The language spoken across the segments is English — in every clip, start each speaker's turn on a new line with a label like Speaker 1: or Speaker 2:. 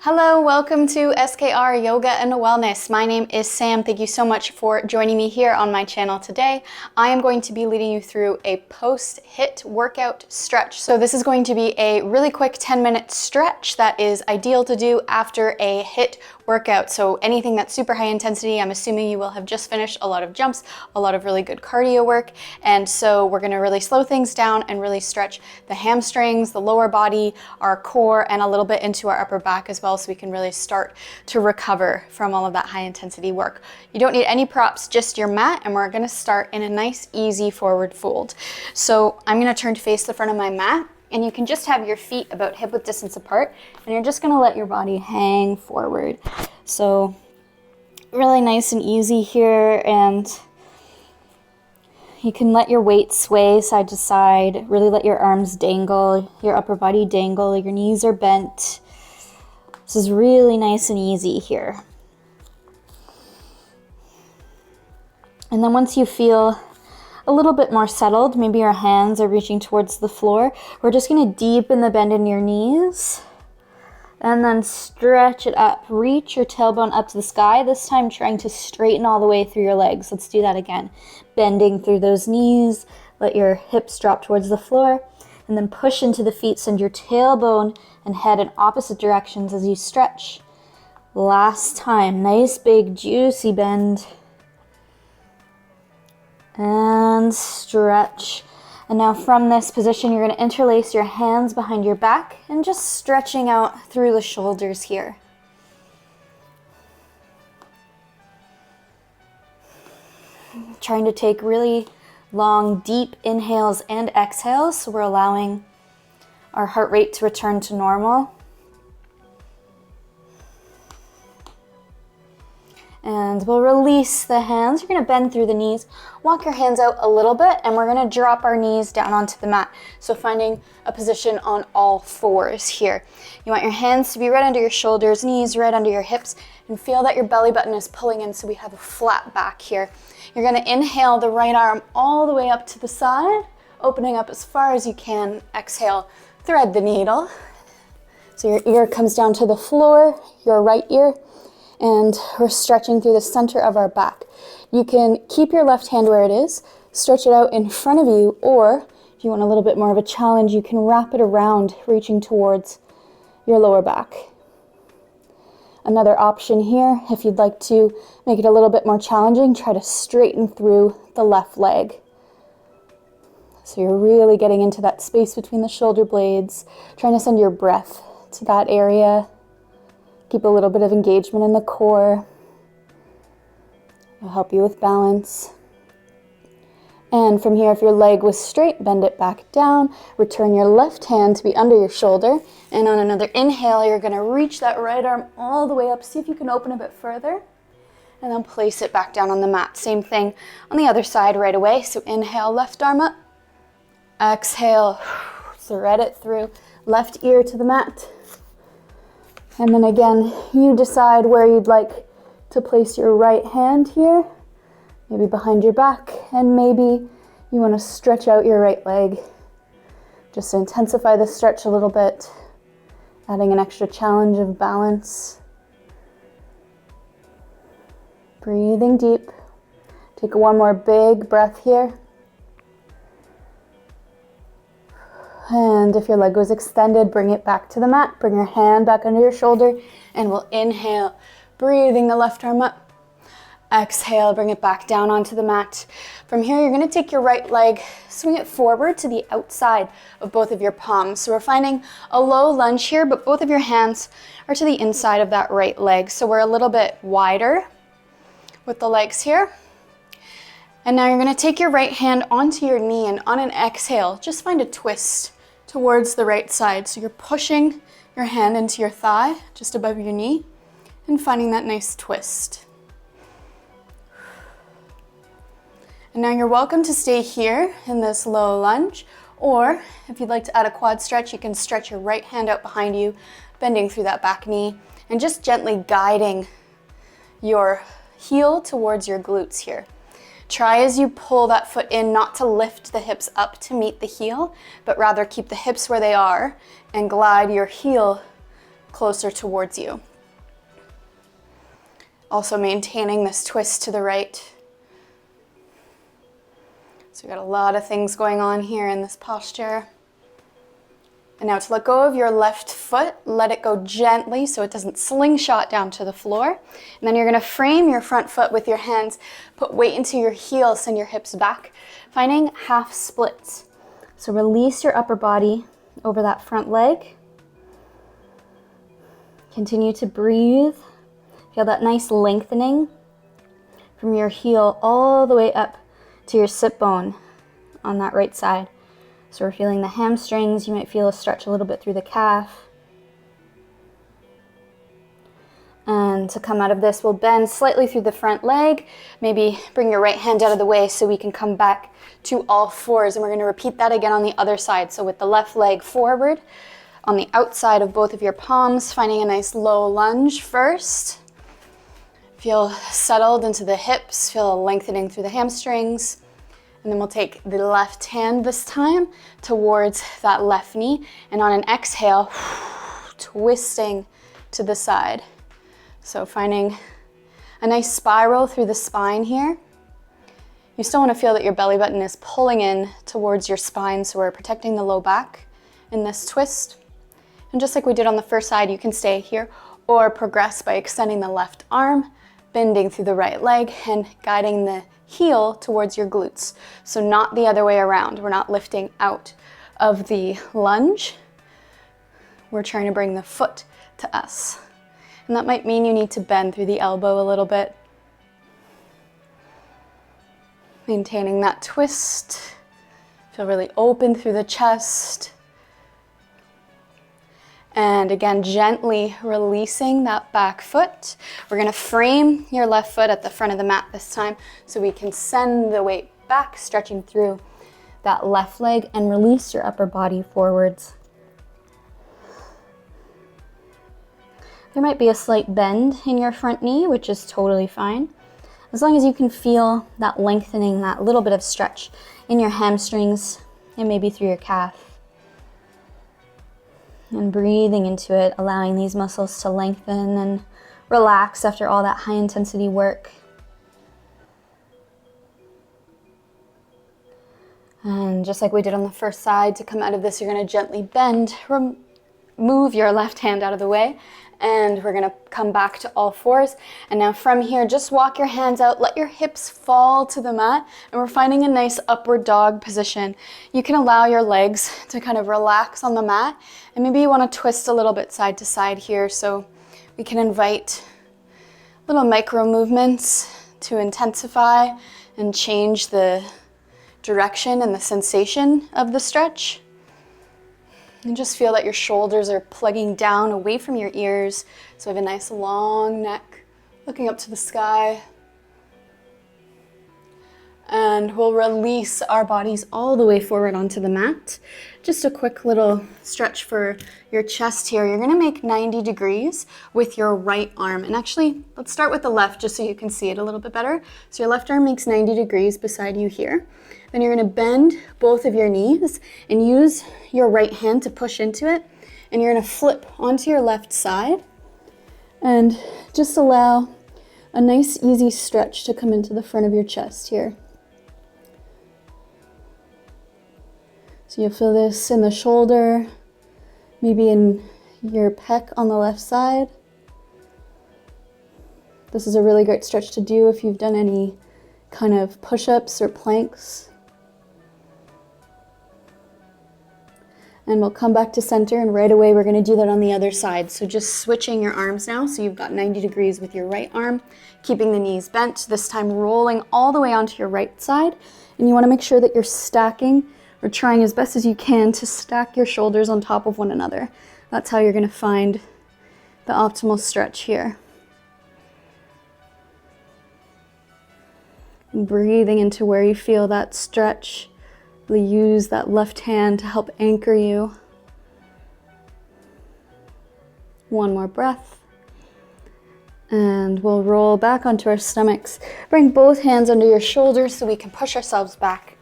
Speaker 1: Hello, welcome to SKR Yoga and Wellness. My name is Sam. Thank you so much for joining me here on my channel today. I am going to be leading you through a post-HIIT workout stretch. So this is going to be a really quick 10-minute stretch that is ideal to do after a HIIT workout. So anything that's super high intensity, I'm assuming you will have just finished a lot of jumps, a lot of really good cardio work. And so we're gonna really slow things down and really stretch the hamstrings, the lower body, our core, and a little bit into our upper back as well, so we can really start to recover from all of that high intensity work. You don't need any props, just your mat, and we're gonna start in a nice, easy forward fold. So I'm gonna turn to face the front of my mat, and you can just have your feet about hip-width distance apart, and you're just gonna let your body hang forward. So really nice and easy here, and you can let your weight sway side to side, really let your arms dangle, your upper body dangle, your knees are bent. This is really nice and easy here. And then once you feel a little bit more settled, maybe your hands are reaching towards the floor, we're just going to deepen the bend in your knees and then stretch it up. Reach your tailbone up to the sky, this time trying to straighten all the way through your legs. Let's do that again. Bending through those knees, let your hips drop towards the floor, and then push into the feet. Send your tailbone and head in opposite directions as you stretch. Last time, nice big juicy bend. And stretch. And now from this position, you're going to interlace your hands behind your back and just stretching out through the shoulders here. Trying to take really long, deep inhales and exhales, so we're allowing our heart rate to return to normal. And we'll release the hands. You're going to bend through the knees, walk your hands out a little bit, and we're going to drop our knees down onto the mat. So finding a position on all fours here. You want your hands to be right under your shoulders, knees right under your hips, and feel that your belly button is pulling in so we have a flat back here. You're going to inhale the right arm all the way up to the side, opening up as far as you can. Exhale, thread the needle. So your ear comes down to the floor, your right ear, and we're stretching through the center of our back. You can keep your left hand where it is, stretch it out in front of you, or if you want a little bit more of a challenge, you can wrap it around, reaching towards your lower back. Another option here, if you'd like to make it a little bit more challenging, try to straighten through the left leg. So you're really getting into that space between the shoulder blades, trying to send your breath to that area. Keep a little bit of engagement in the core. It'll help you with balance. And from here, if your leg was straight, bend it back down. Return your left hand to be under your shoulder. And on another inhale, you're going to reach that right arm all the way up. See if you can open a bit further. And then place it back down on the mat. Same thing on the other side right away. So inhale, left arm up. Exhale, thread it through. Left ear to the mat. And then again, you decide where you'd like to place your right hand here, maybe behind your back, and maybe you want to stretch out your right leg. Just to intensify the stretch a little bit, adding an extra challenge of balance. Breathing deep. Take one more big breath here. And if your leg was extended, bring it back to the mat. Bring your hand back under your shoulder, and we'll inhale, breathing the left arm up. Exhale, bring it back down onto the mat. From here, you're going to take your right leg, swing it forward to the outside of both of your palms. So we're finding a low lunge here, but both of your hands are to the inside of that right leg. So we're a little bit wider with the legs here. And now you're going to take your right hand onto your knee, and on an exhale, just find a twist towards the right side. So you're pushing your hand into your thigh, just above your knee, and finding that nice twist. And now you're welcome to stay here in this low lunge, or if you'd like to add a quad stretch, you can stretch your right hand out behind you, bending through that back knee, and just gently guiding your heel towards your glutes here. Try as you pull that foot in not to lift the hips up to meet the heel, but rather keep the hips where they are and glide your heel closer towards you. Also maintaining this twist to the right. So we've got a lot of things going on here in this posture. And now to let go of your left foot, let it go gently so it doesn't slingshot down to the floor. And then you're gonna frame your front foot with your hands, put weight into your heels, send your hips back, finding half splits. So release your upper body over that front leg. Continue to breathe. Feel that nice lengthening from your heel all the way up to your sit bone on that right side. So we're feeling the hamstrings. You might feel a stretch a little bit through the calf. And to come out of this, we'll bend slightly through the front leg. Maybe bring your right hand out of the way so we can come back to all fours. And we're going to repeat that again on the other side. So with the left leg forward, on the outside of both of your palms, finding a nice low lunge first. Feel settled into the hips, feel a lengthening through the hamstrings. And then we'll take the left hand this time towards that left knee. And on an exhale, twisting to the side. So finding a nice spiral through the spine here. You still want to feel that your belly button is pulling in towards your spine, so we're protecting the low back in this twist. And just like we did on the first side, you can stay here or progress by extending the left arm, bending through the right leg, and guiding the heel towards your glutes. So not the other way around. We're not lifting out of the lunge. We're trying to bring the foot to us. And that might mean you need to bend through the elbow a little bit. Maintaining that twist. Feel really open through the chest. And again, gently releasing that back foot. We're gonna frame your left foot at the front of the mat this time so we can send the weight back, stretching through that left leg, and release your upper body forwards. There might be a slight bend in your front knee, which is totally fine. As long as you can feel that lengthening, that little bit of stretch in your hamstrings and maybe through your calf. And breathing into it, allowing these muscles to lengthen and relax after all that high intensity work. And just like we did on the first side, to come out of this, you're going to gently bend, move your left hand out of the way, and we're going to come back to all fours. And now from here, just walk your hands out, let your hips fall to the mat, and we're finding a nice upward dog position. You can allow your legs to kind of relax on the mat, and maybe you want to twist a little bit side to side here, so we can invite little micro movements to intensify and change the direction and the sensation of the stretch. And just feel that your shoulders are plugging down away from your ears. So we have a nice long neck looking up to the sky. And we'll release our bodies all the way forward onto the mat. Just a quick little stretch for your chest here. You're gonna make 90 degrees with your right arm. And actually, let's start with the left just so you can see it a little bit better. So your left arm makes 90 degrees beside you here. Then you're gonna bend both of your knees and use your right hand to push into it. And you're gonna flip onto your left side and just allow a nice easy stretch to come into the front of your chest here. So you'll feel this in the shoulder, maybe in your pec on the left side. This is a really great stretch to do if you've done any kind of push-ups or planks. And we'll come back to center, and right away we're going to do that on the other side. So just switching your arms now, so you've got 90 degrees with your right arm, keeping the knees bent, this time rolling all the way onto your right side. And you want to make sure that you're stacking, or trying as best as you can to stack your shoulders on top of one another. That's how you're going to find the optimal stretch here. And breathing into where you feel that stretch. Really use that left hand to help anchor you. One more breath. And we'll roll back onto our stomachs. Bring both hands under your shoulders so we can push ourselves back,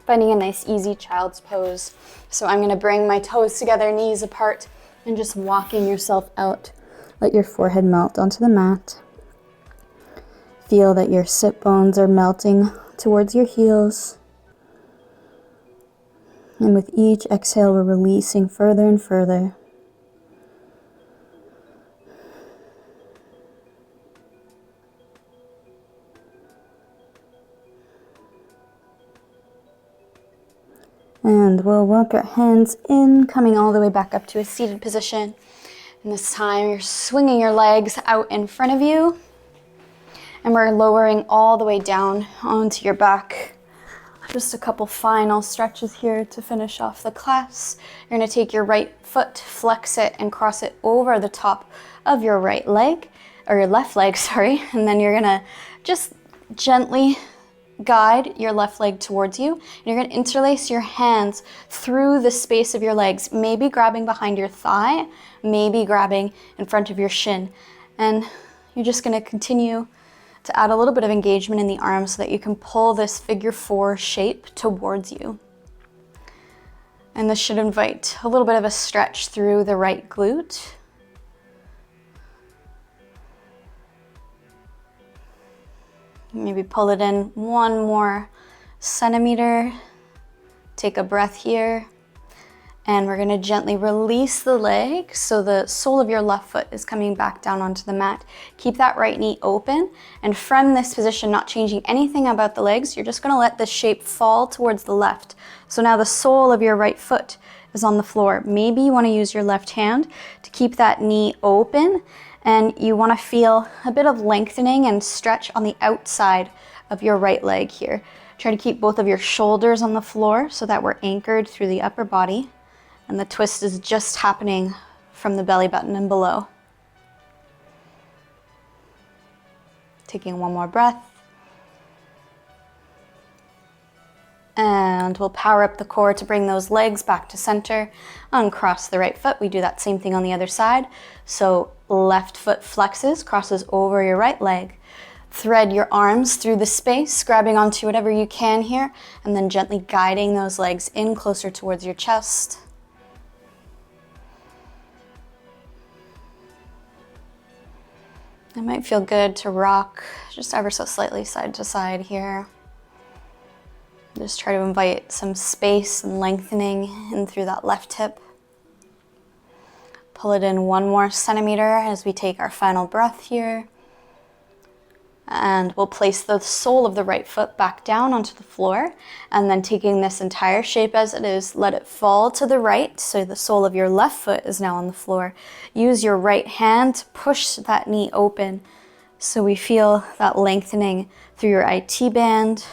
Speaker 1: finding a nice easy child's pose. So I'm going to bring my toes together, knees apart, And just walking yourself out. Let your forehead melt onto the mat. Feel that your sit bones are melting towards your heels. And with each exhale, we're releasing further and further. And we'll walk our hands in, coming all the way back up to a seated position. And this time you're swinging your legs out in front of you. And we're lowering all the way down onto your back. Just a couple final stretches here to finish off the class. You're gonna take your right foot, flex it, and cross it over the top of your right leg, or your left leg, sorry. And then you're gonna just gently guide your left leg towards you. And you're going to interlace your hands through the space of your legs, maybe grabbing behind your thigh, maybe grabbing in front of your shin. And you're just going to continue to add a little bit of engagement in the arms so that you can pull this figure 4 shape towards you. And this should invite a little bit of a stretch through the right glute. Maybe pull it in 1 more centimeter. Take a breath here. And we're gonna gently release the leg so the sole of your left foot is coming back down onto the mat. Keep that right knee open. And from this position, not changing anything about the legs, you're just gonna let the shape fall towards the left. So now the sole of your right foot is on the floor. Maybe you wanna use your left hand to keep that knee open. And you want to feel a bit of lengthening and stretch on the outside of your right leg here. Try to keep both of your shoulders on the floor so that we're anchored through the upper body. And the twist is just happening from the belly button and below. Taking 1 more breath. And we'll power up the core to bring those legs back to center. Uncross the right foot. We do that same thing on the other side. So left foot flexes, crosses over your right leg. Thread your arms through the space, grabbing onto whatever you can here, and then gently guiding those legs in closer towards your chest. It might feel good to rock just ever so slightly side to side here. Just try to invite some space and lengthening in through that left hip. Pull it in 1 more centimeter as we take our final breath here. And we'll place the sole of the right foot back down onto the floor. And then taking this entire shape as it is, let it fall to the right. So the sole of your left foot is now on the floor. Use your right hand to push that knee open. So we feel that lengthening through your IT band.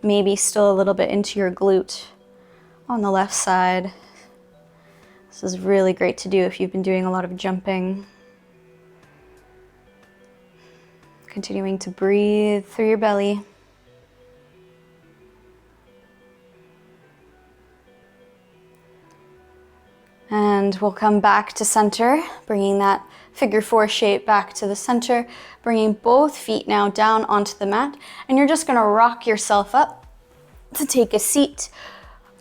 Speaker 1: Maybe still a little bit into your glute on the left side. This is really great to do if you've been doing a lot of jumping. Continuing to breathe through your belly. And we'll come back to center, bringing that figure 4 shape back to the center, bringing both feet now down onto the mat. And you're just gonna rock yourself up to take a seat.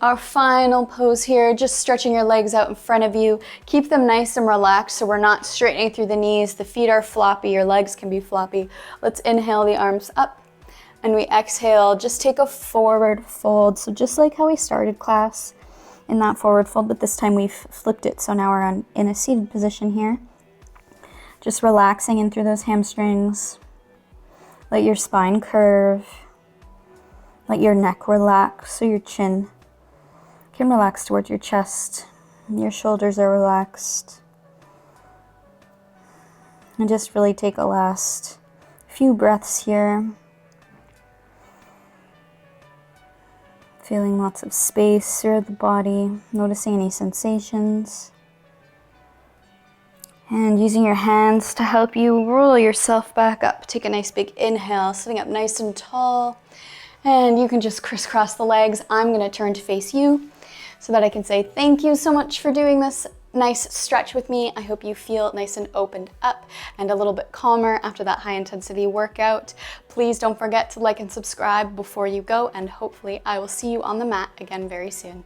Speaker 1: Our final pose here, just stretching your legs out in front of you. Keep them nice and relaxed so we're not straightening through the knees. The feet are floppy, your legs can be floppy. Let's inhale the arms up, and we exhale, just take a forward fold. So just like how we started class in that forward fold, but this time we've flipped it. So now we're in a seated position here. Just relaxing in through those hamstrings. Let your spine curve. Let your neck relax so your chin can relax towards your chest. Your shoulders are relaxed. And just really take a last few breaths here. Feeling lots of space through the body, noticing any sensations. And using your hands to help you roll yourself back up. Take a nice big inhale, sitting up nice and tall. And you can just crisscross the legs. I'm gonna turn to face you so that I can say thank you so much for doing this nice stretch with me. I hope you feel nice and opened up and a little bit calmer after that high intensity workout. Please don't forget to like and subscribe before you go, and hopefully I will see you on the mat again very soon.